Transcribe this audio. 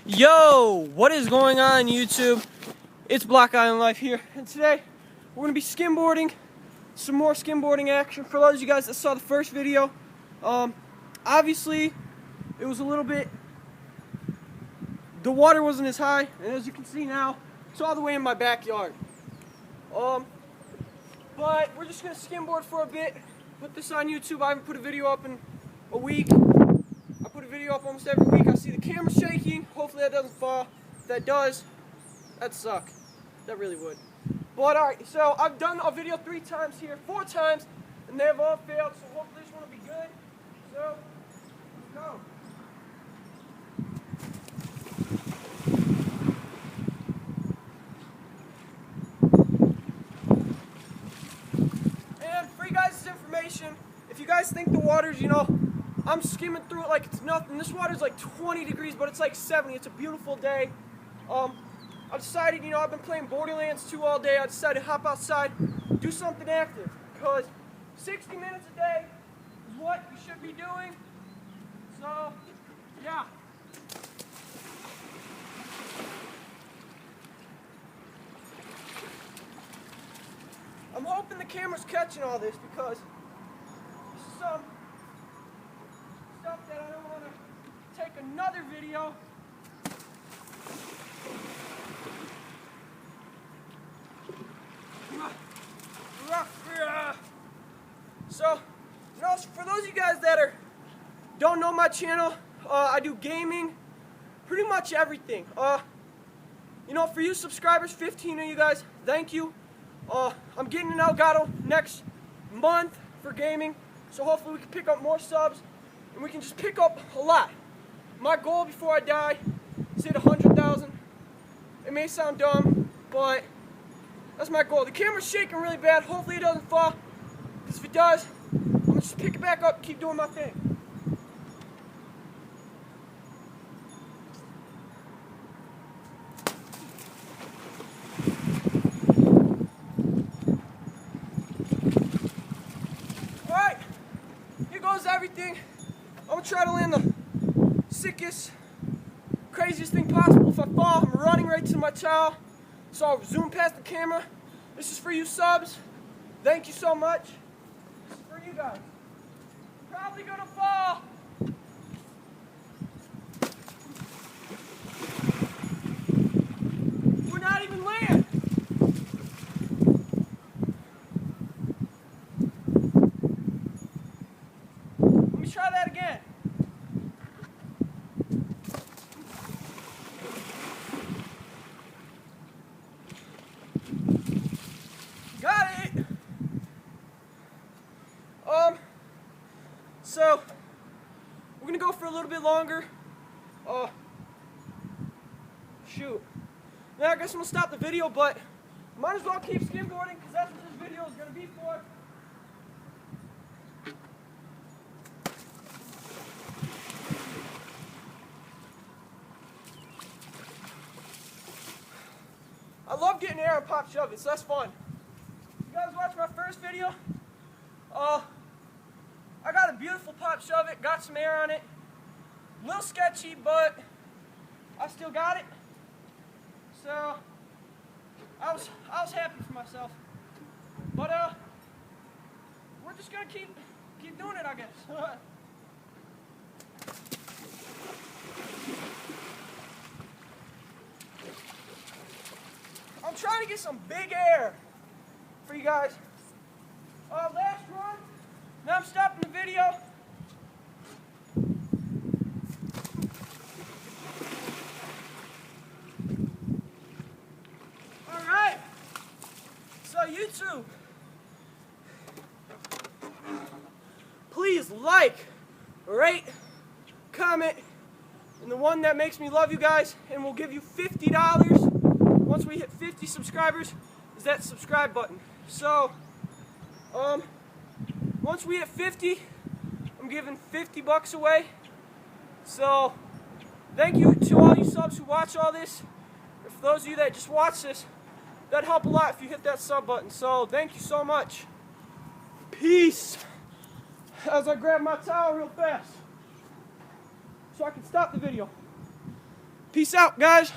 Yo, what is going on YouTube? It's BlockislandLife here, and today we're going to be skimboarding, some more skimboarding action. For those of you guys that saw the first video, obviously it was a little bit, the water wasn't as high, and as you can see now, it's all the way in my backyard. But we're just going to skimboard for a bit, put this on YouTube. I haven't put a video up in a week. I put a video up almost every week. I see the camera shaking. Hopefully that doesn't fall. If that does, that'd suck. That really would. But alright, so I've done a video 3 times here, 4 times, and they have all failed, so hopefully this one will be good. So, let's go. And for you guys' information, if you guys think the water's, I'm skimming through it like it's nothing. This water's like 20 degrees, but it's like 70. It's a beautiful day. I decided, I've been playing Borderlands 2 all day. I decided to hop outside, do something active, because 60 minutes a day is what you should be doing. So, yeah. I'm hoping the camera's catching all this, because this is some stuff that I don't want to take another video. So, for those of you guys that don't know my channel, I do gaming, pretty much everything. For you subscribers, 15 of you guys, thank you. I'm getting an Elgato next month for gaming, so hopefully we can pick up more subs, and we can just pick up a lot. My goal before I die is hit 100,000. It may sound dumb, but that's my goal. The camera's shaking really bad. Hopefully it doesn't fall, because if it does, I'm going to just pick it back up and keep doing my thing. Alright, here goes everything. I'm going to try to land the sickest, craziest thing possible. If I fall, I'm running right to my towel. So I'll zoom past the camera. This is for you subs. Thank you so much. This is for you guys. Probably gonna fall. We're not even land. Let me try that again. Got it! So, we're gonna go for a little bit longer. Shoot. Now I guess I'm gonna stop the video, but might as well keep skimboarding, because that's what this video is gonna be for. I love getting air and pop shoving, so that's fun. You guys watched my first video? I got a beautiful pop shove it, got some air on it. A little sketchy, but I still got it. So I was happy for myself. But we're just gonna keep doing it, I guess. I'm trying to get some big air for you guys. Last run. Now I'm stopping the video. Alright. So YouTube, please like, rate, comment, and the one that makes me love you guys, and we'll give you $50 once we hit 50 subscribers, is that subscribe button. So, once we hit 50, I'm giving $50 away. So, thank you to all you subs who watch all this. And for those of you that just watch this, that'd help a lot if you hit that sub button. So, thank you so much. Peace. As I grab my towel real fast, so I can stop the video. Peace out, guys.